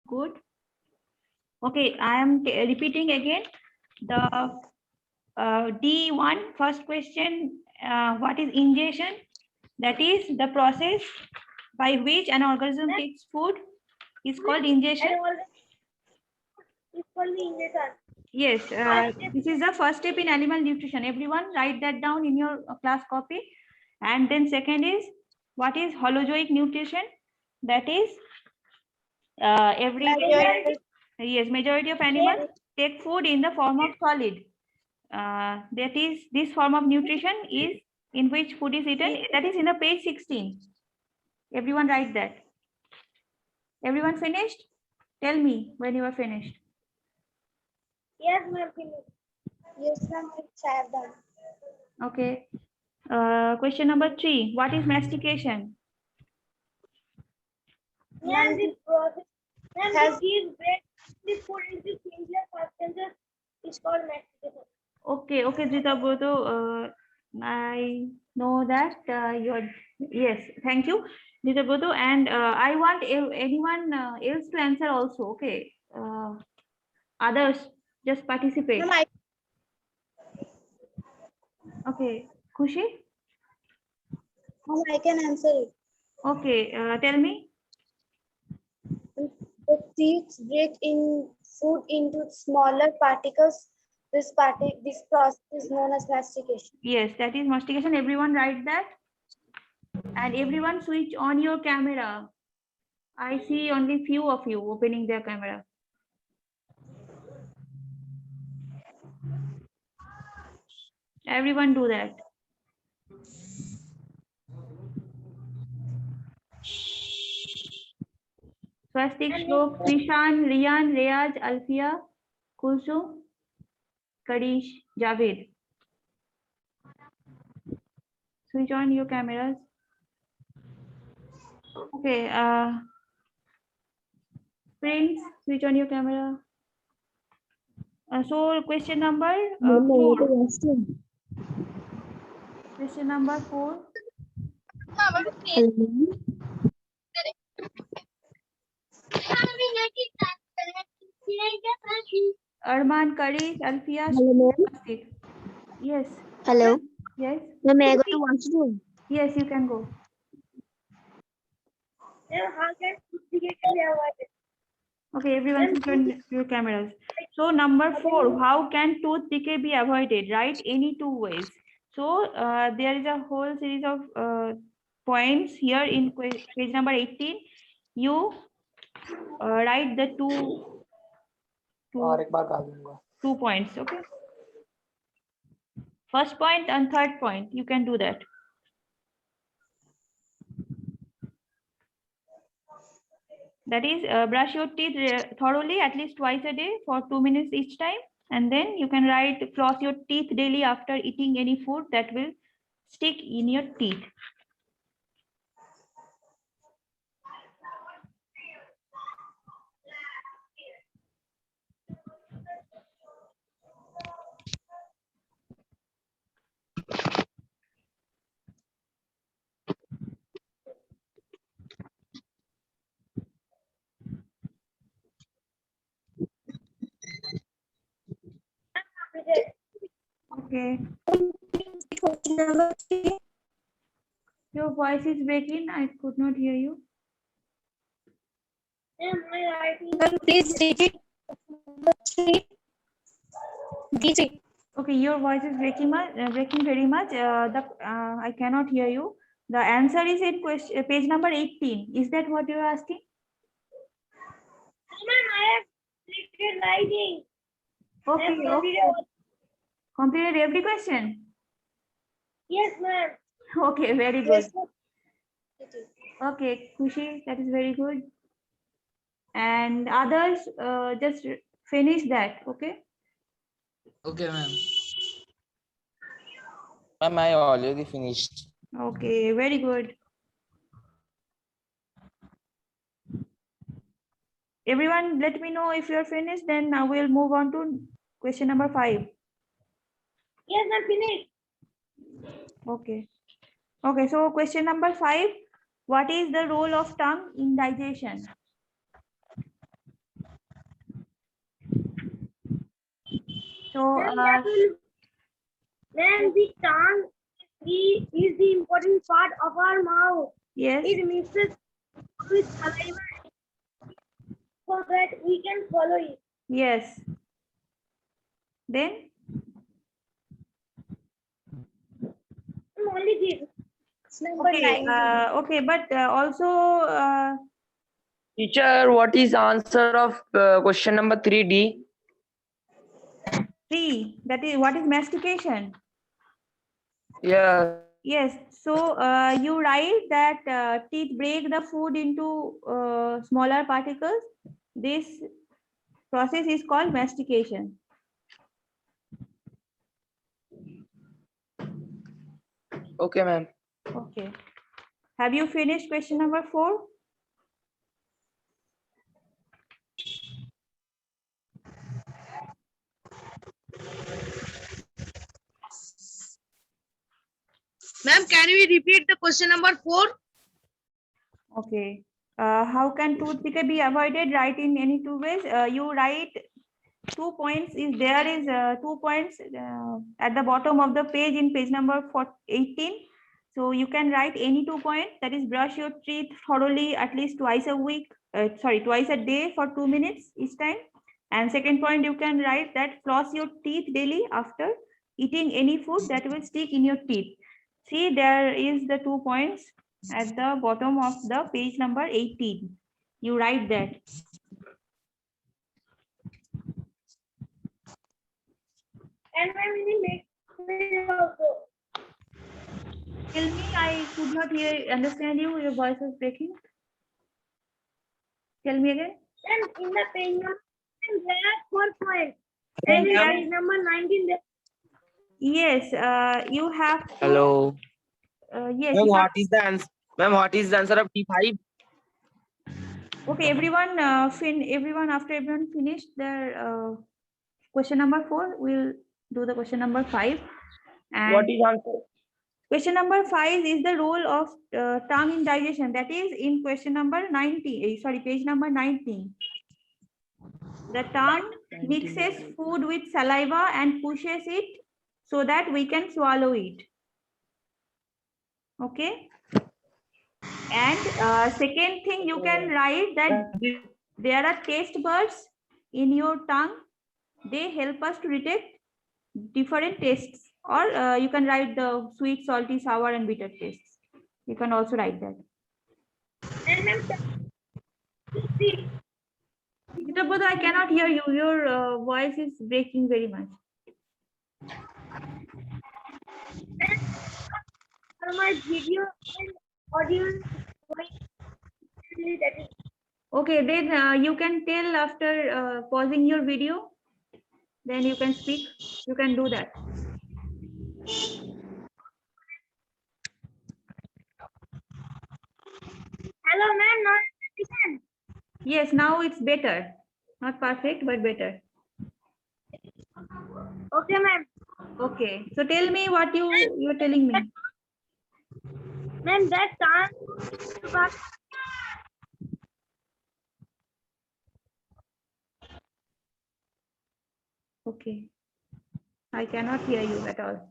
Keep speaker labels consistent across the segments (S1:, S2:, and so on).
S1: Good. Okay, I am repeating again the D1 first question. What is ingestion? That is the process by which an organism takes food is called ingestion.
S2: It's called the ingestion.
S1: Yes, this is the first step in animal nutrition. Everyone write that down in your class copy. And then second is, what is holozoic nutrition? That is majority of animals take food in the form of solid. That is, this form of nutrition is in which food is eaten. That is in the page 16. Everyone write that. Everyone finished? Tell me when you are finished.
S2: Yes, ma'am. Yes, ma'am. I have done.
S1: Okay. Question number 3. What is mastication?
S2: Ma'am, this process has gives bread the food into simpler substances. It's called mastication.
S1: Okay, Zita Bodo, I know that you're, yes, thank you, Zita Bodo, and I want anyone else to answer also, okay? Others, just participate.
S2: Ma'am,
S1: Okay, Khushi?
S2: I can answer it.
S1: Okay, tell me.
S2: The teeth break in food into smaller particles. This process is known as mastication.
S1: Yes, that is mastication. Everyone write that. And everyone switch on your camera. I see only few of you opening their camera. Everyone do that. Swastik, Shlok, Krishan, Riyan, Reyaj, Alfia, Kulsum, Kadish, Javed. Switch on your cameras. Okay, Prince, switch on your camera. So question number 4. Question number 4. Arman, Kadish, Alfia, Swastik. Yes.
S3: Hello.
S1: Yes.
S3: Ma'am, I go to washroom.
S1: Yes, you can go.
S2: How can toothpick be avoided?
S1: Okay, everyone switch on your cameras. So number 4, how can tooth decay be avoided? Right, any two ways. So there is a whole series of points here in page number 18. You write the two points. Okay. First point and third point. You can do that. That is, brush your teeth thoroughly at least twice a day for 2 minutes each time. And then you can write, floss your teeth daily after eating any food that will stick in your teeth. Okay. Your voice is breaking. I could not hear you.
S3: Please repeat.
S1: Okay, your voice is breaking very much. I cannot hear you. The answer is in question, page number 18. Is that what you are asking?
S2: I have writing.
S1: Okay. Completed every question?
S2: Yes, ma'am.
S1: Okay, very good. Okay, Khushi, that is very good. And others, just finish that, okay?
S4: Okay, ma'am. Ma'am, I already finished.
S1: Okay, very good. Everyone, let me know if you are finished, then now we'll move on to question number 5.
S2: Yes, I'm finished.
S1: Okay. Okay, so question number 5. What is the role of tongue in digestion? So,
S2: Then the tongue is the important part of our mouth.
S1: yes,
S2: It mixes with saliva so that we can swallow it.
S1: yes. Then,
S2: Only this. Number
S1: okay,
S2: 19.
S1: okay, but also,
S5: Teacher, what is answer of question number 3D?
S1: 3, that is what is mastication?
S5: Yeah.
S1: Yes, so you write that teeth break the food into smaller particles. This process is called mastication.
S5: Okay, ma'am.
S1: Okay. Have you finished question number 4?
S6: Ma'am, can we repeat the question number 4?
S1: Okay. How can tooth decay be avoided? Write in any 2 ways. You write 2 points. If there is 2 points at the bottom of the page in page number 18. So you can write any 2 points. That is, brush your teeth thoroughly at least twice a week. Twice a day for 2 minutes each time. And second point, you can write that floss your teeth daily after eating any food that will stick in your teeth. See, there is the 2 points at the bottom of the page number 18. You write that.
S2: And when we make also.
S1: Tell me, I could not understand you. Your voice is breaking. Tell me again.
S2: Then in the page number, there are 4 points.
S1: And
S2: And in
S1: there-
S2: page number 19, there
S1: Yes, you have to.
S5: Hello.
S1: Yes.
S5: Ma'am,
S1: you have-
S5: what is the answer? Ma'am, what is the answer of T5?
S1: Okay, everyone. Everyone, after everyone finished their question number 4, we'll do the question number 5. And
S5: What is answer?
S1: question number 5 is the role of tongue in digestion. That is in question number 19. Sorry, page number 19. The tongue mixes food with saliva and pushes it so that we can swallow it. Okay. And second thing, you can write that there are taste buds in your tongue. They help us to detect different tastes. Or you can write the sweet, salty, sour, and bitter tastes. You can also write that. Mr. Bodha, I cannot hear you. Your voice is breaking very much.
S2: for my video and audio. That is
S1: Okay, then you can tell after pausing your video. Then you can speak. You can do that.
S2: hello, ma'am. Not listen.
S1: Yes, now it's better. Not perfect, but better.
S2: Okay, ma'am.
S1: Okay. So tell me what you're telling me.
S2: Ma'am, that tongue.
S1: Okay. I cannot hear you at all.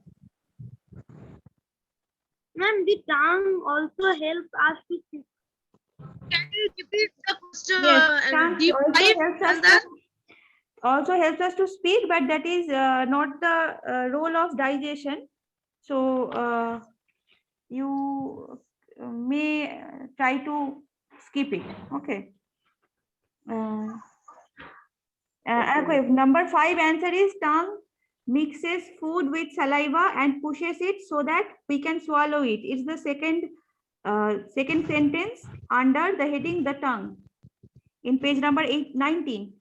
S2: Ma'am, the tongue also helps us to see.
S6: Can you repeat the question?
S1: Yes, tongue
S6: D5
S1: also helps us to speak, but that is not the role of digestion. So you may try to skip it. Okay. Okay. Number 5 answer is tongue mixes food with saliva and pushes it so that we can swallow it. It's the second sentence under the heading the tongue in page number 19.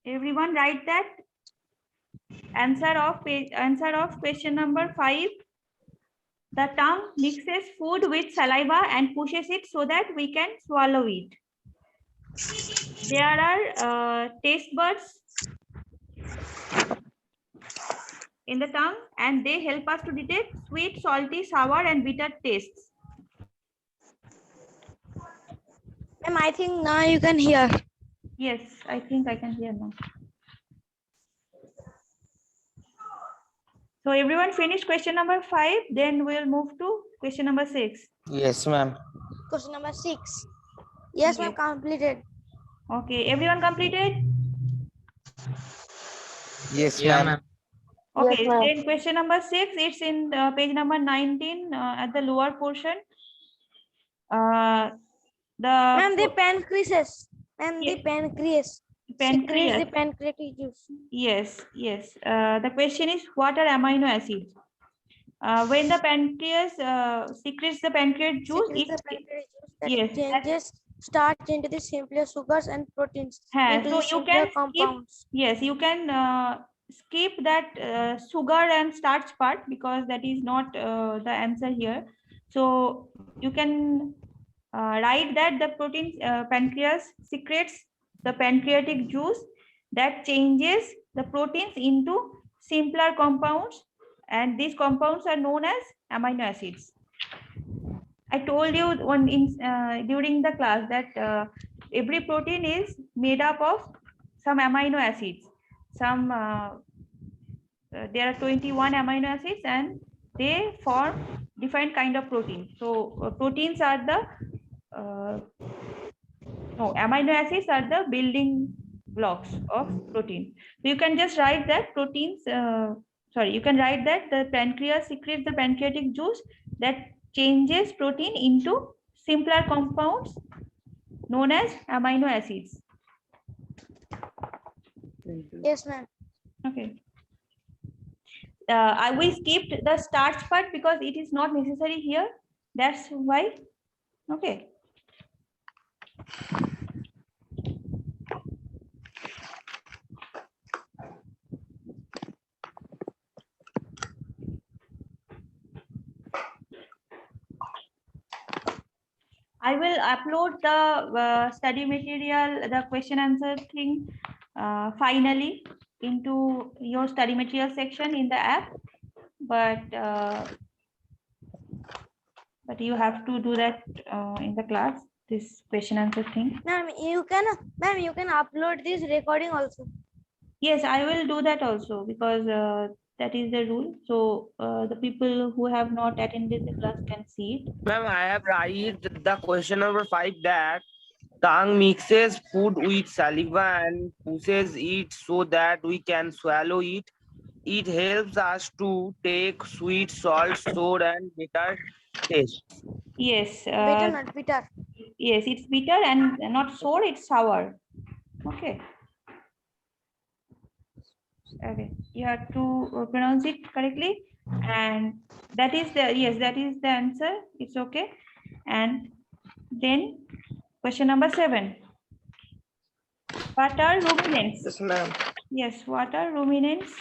S1: Everyone write that answer of question number 5. The tongue mixes food with saliva and pushes it so that we can swallow it. There are taste buds in the tongue and they help us to detect sweet, salty, sour, and bitter tastes.
S3: Ma'am, I think now you can hear.
S1: Yes, I think I can hear now. So everyone finished question number 5, then we'll move to question number 6.
S4: Yes, ma'am.
S3: Question number 6. Yes, ma'am,
S1: Yes.
S3: completed.
S1: Okay, everyone completed?
S4: Yes,
S5: Yeah,
S4: ma'am.
S5: ma'am.
S1: Okay,
S3: ma'am.
S1: then question number 6, it's in page number 19 at the lower portion.
S3: Ma'am, the
S1: The
S3: pancreas. Ma'am, the
S1: Ye-
S3: pancreas. Secretes the
S1: pancreas.
S3: pancreatic juice.
S1: Yes, yes. The question is, what are amino acids? When the pancreas secretes the pancreas juice,
S3: Secretes the pancreatic juice that
S1: yes,
S3: changes starch into the simpler sugars and proteins into
S1: so
S3: the
S1: you
S3: simpler
S1: can skip.
S3: compounds.
S1: Yes, you can skip that sugar and starch part because that is not the answer here. So you can write that the protein pancreas secretes the pancreatic juice that changes the proteins into simpler compounds, and these compounds are known as amino acids. I told you during the class that every protein is made up of some amino acids. There are 21 amino acids and they form different kind of protein. So proteins are the amino acids are the building blocks of protein. So you can just write that you can write that the pancreas secretes the pancreatic juice that changes protein into simpler compounds known as amino acids.
S3: Yes, ma'am.
S1: Okay. We skipped the starch part because it is not necessary here. That's why. Okay. I will upload the study material, the question answer thing finally into your study material section in the app, but you have to do that in the class, this question answer thing.
S3: Ma'am, you can upload this recording also.
S1: Yes, I will do that also because that is the rule. So the people who have not attended the class can see it.
S5: Ma'am, I have write the question number 5 that tongue mixes food with saliva and pushes it so that we can swallow it. It helps us to take sweet, salt, sour, and bitter taste.
S1: Yes,
S3: Bitter, not bitter.
S1: yes, it's bitter and not sour, it's sour. Okay. Okay, you have to pronounce it correctly, and that is the answer. It's okay. And then question number 7. What are ruminants?
S5: Yes, ma'am.
S1: Yes, what are ruminants?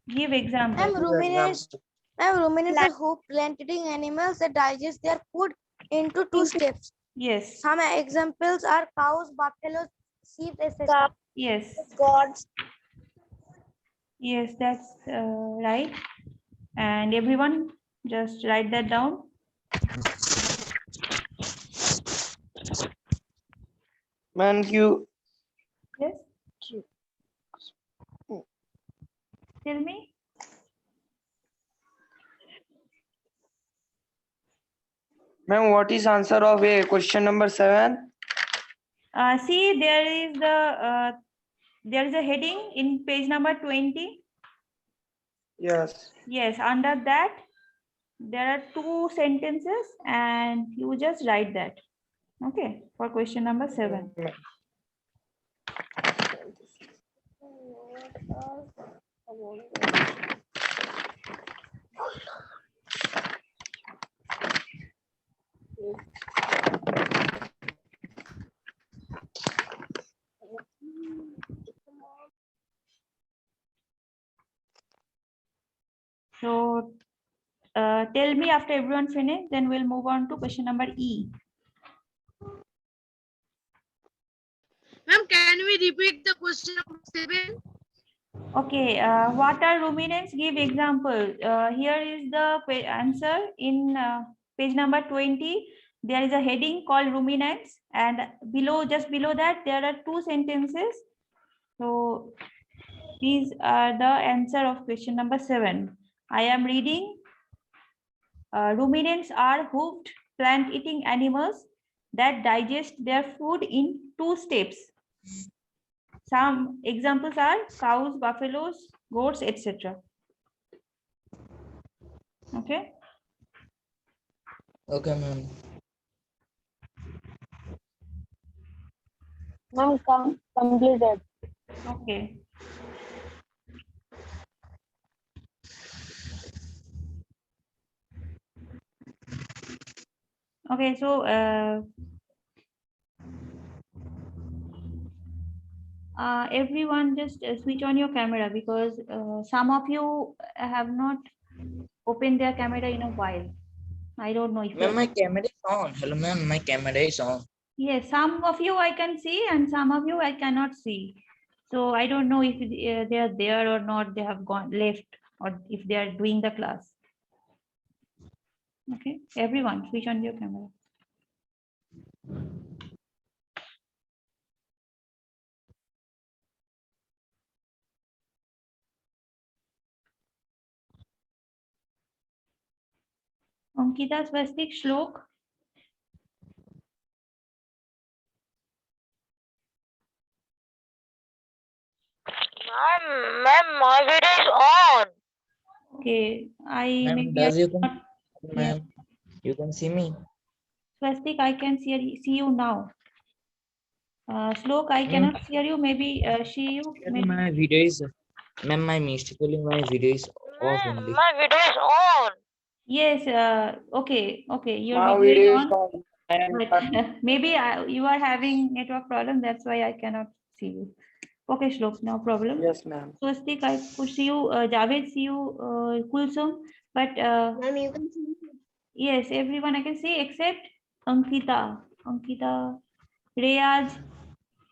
S1: Give example.
S3: Ma'am, ruminants are hoop-plant-eating animals that digest their food into 2 steps.
S1: Yes,
S3: Some examples are cows, buffaloes, sheep, etc.
S1: yes,
S2: Gods.
S1: yes, that's right. And everyone just write that down.
S5: Thank you.
S1: Yes. Tell me.
S5: Ma'am, what is answer of a question number 7?
S1: See, there is a heading in page number 20.
S5: Yes.
S1: Yes, under that there are 2 sentences and you just write that. Okay, for question number 7. So tell me after everyone finished, then we'll move on to question number E.
S6: Ma'am, can we repeat the question number 7?
S1: Okay, what are ruminants? Give example. Here is the answer in page number 20. there is a heading called ruminants, and just below that, there are two sentences. So these are the answer of question number 7. I am reading. Ruminants are hoofed plant-eating animals that digest their food in 2 steps. Some examples are cows, buffaloes, goats, etc. Okay.
S4: Okay, ma'am.
S2: Ma'am, completed.
S1: Okay. Okay, so everyone just switch on your camera, because some of you have not opened their camera in a while. I don't know if
S4: Ma'am, my camera is on. Hello, ma'am. My camera is on.
S1: yes, some of you I can see and some of you I cannot see. So I don't know if they are there or not, they have gone left, or if they are doing the class. Okay, everyone switch on your camera. Ankita, Swastik, Shlok.
S3: Ma'am, my video is on.
S1: Okay, I
S4: Ma'am,
S1: maybe I
S4: does you can,
S1: not. Yes,
S4: ma'am, you can see me.
S1: Swastik, I can see you now. Shlok, I
S4: Ma'am,
S1: cannot hear you. Maybe see you. Maybe.
S4: my video is, ma'am, my video is off only.
S3: My video is on.
S1: Yes. Okay. Okay. Your
S5: My
S1: video is
S5: video is
S1: on.
S5: on.
S1: But maybe you are having network problem. That's why I cannot see you. Okay, Shlok, no problem.
S5: Yes, ma'am.
S1: Swastik, I could see you. Javed, see you. Kulsum, but
S2: Ma'am, you can see.
S1: yes, everyone I can see except Ankita. Ankita, Reyaz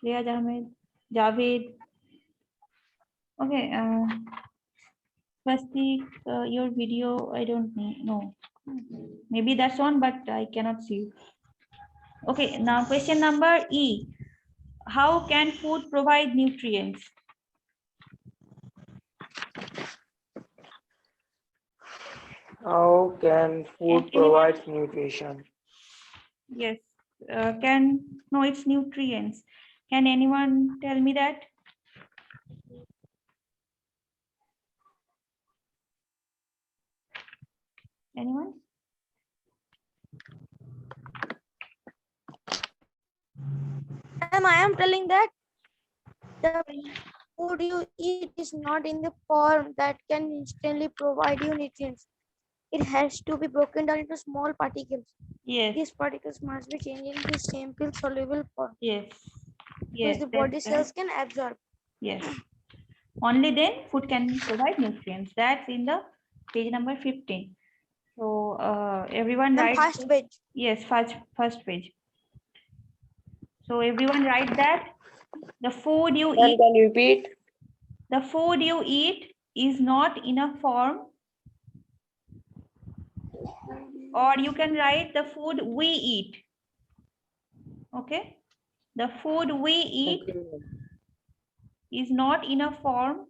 S1: Ahmed, Javed. Okay, Swastik, your video I don't know. Maybe that's on, but I cannot see you. Okay, now question number E. How can food provide nutrients?
S5: How can food
S1: Anyone?
S5: provide nutrition?
S1: Yes, no, it's nutrients. Can anyone tell me that? Anyone?
S3: Ma'am, I am telling that the food you eat is not in the form that can instantly provide you nutrients. It has to be broken down into small particles.
S1: Yes,
S3: These particles must be changed into simple soluble form,
S1: yes,
S3: which
S1: yes.
S3: the body
S1: that's
S3: cells
S1: right.
S3: can absorb.
S1: Yes. Only then food can provide nutrients. That's in the page number 15. So everyone
S3: Ma'am,
S1: write.
S3: first page.
S1: Yes, first page. So everyone write that the food you
S5: Ma'am,
S1: eat.
S5: can you repeat?
S1: The food you eat is not in a form, or you can write the food we eat. Okay, the food we eat is not in a form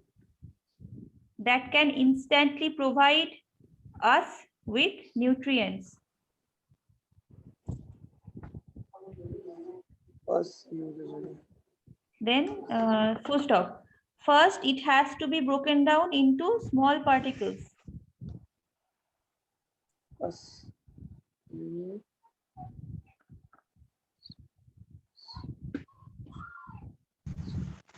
S1: that can instantly provide us with nutrients. Then full stop. First, it has to be broken down into small particles.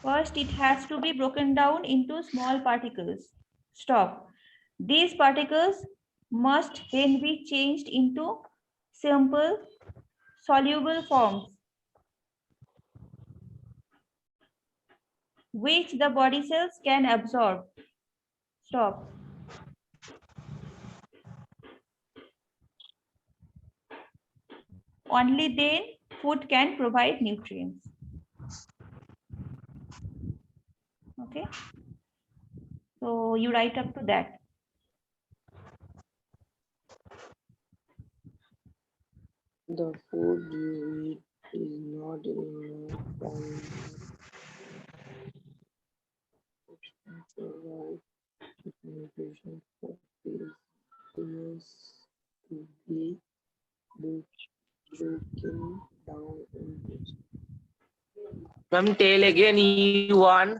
S1: First, it has to be broken down into small particles. Stop. These particles must then be changed into simple soluble forms, which the body cells can absorb. Stop. Only then food can provide nutrients. Okay. So you write up to that.
S5: The food you eat is not in a form that provide nutrition for these years to be broken down into. Ma'am, tell again E1.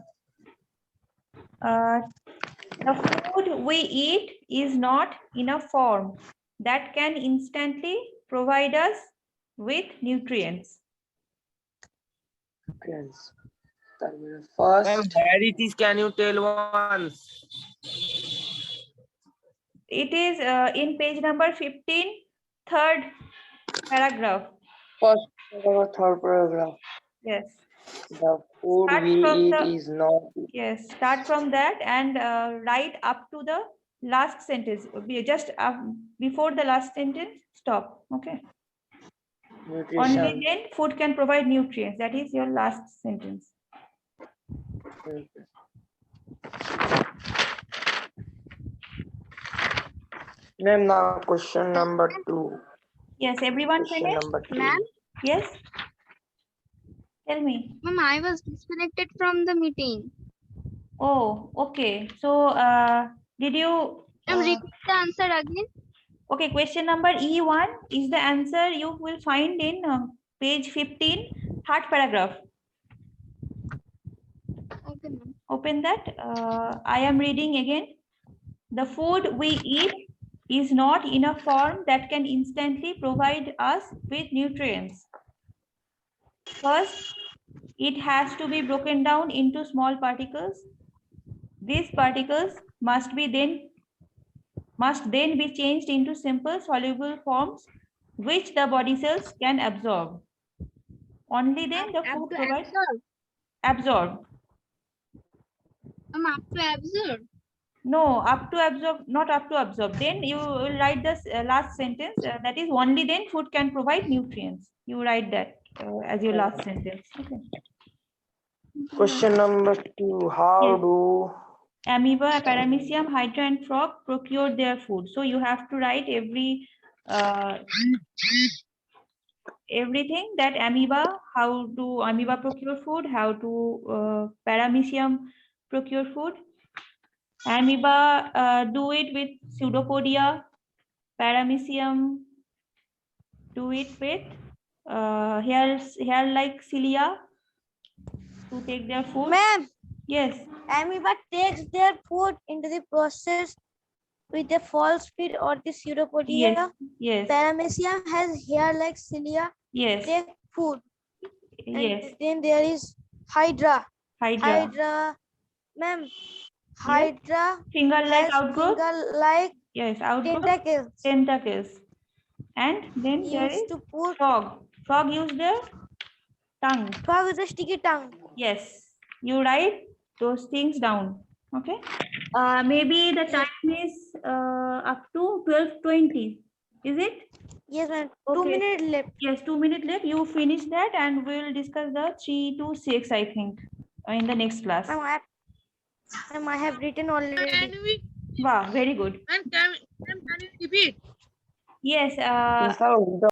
S1: The food we eat is not in a form that can instantly provide us with nutrients.
S5: Friends. First. Ma'am, where it is, can you tell once?
S1: It is in page number 15, third paragraph.
S5: First paragraph, third paragraph.
S1: Yes.
S5: The food
S1: Start
S5: we
S1: from
S5: eat
S1: the-
S5: is not.
S1: Yes, start from that and write up to the last sentence. Just before the last sentence, stop. Okay.
S5: Nutrition.
S1: Only then food can provide nutrients. That is your last sentence.
S5: Ma'am, now question number 2.
S1: Yes, everyone
S5: Question
S1: finished?
S5: number 2.
S6: Ma'am?
S1: Yes. Tell me.
S6: Ma'am, I was disconnected from the meeting.
S1: Oh, okay. So, did you?
S6: Ma'am, repeat the answer again.
S1: Okay, question number E1 is the answer you will find in page 15, third paragraph.
S6: Okay, ma'am.
S1: Open that. I am reading again. The food we eat is not in a form that can instantly provide us with nutrients. First, it has to be broken down into small particles. These particles must then be changed into simple soluble forms which the body cells can absorb. Only then the food provides absorb.
S6: Ma'am, up to absorb.
S1: No, up to absorb, not up to absorb. Then you will write this last sentence. That is only then food can provide nutrients. You write that as your last sentence. Okay.
S5: Question number 2. How
S1: Yes.
S5: do
S1: Amoeba, paramecium, hydra, and frog procure their food. So you have to write everything that amoeba, how do amoeba procure food, how do paramecium procure food. Amoeba do it with pseudopodia, paramecium do it with hair-like cilia to take their food.
S3: Ma'am,
S1: Yes,
S3: amoeba takes their food into the process with the false feed or the pseudopodia.
S1: yes, yes,
S3: Paramecium has hair-like cilia,
S1: yes,
S3: take food. And
S1: yes.
S3: then there is Hydra.
S1: Hydra,
S3: Hydra, ma'am, Hydra
S1: finger-like
S3: has
S1: outgrowth.
S3: finger-like
S1: Yes, outgrowth,
S3: tentacles.
S1: tentacles. And then there
S3: Used
S1: is
S3: to put
S1: frog. Frog use their tongue.
S3: frog with a sticky tongue.
S1: Yes, you write those things down. Okay. Maybe the time is up to 12:20. Is it?
S3: Yes, ma'am.
S1: Okay.
S3: 2 minutes left.
S1: Yes, 2 minutes left. You finish that and we'll discuss the 3 to 6, I think, in the next class.
S3: Ma'am, I have written
S6: Can
S3: already.
S6: we?
S1: Wow, very good.
S6: And can you repeat?
S1: Yes.
S5: Yes, sir.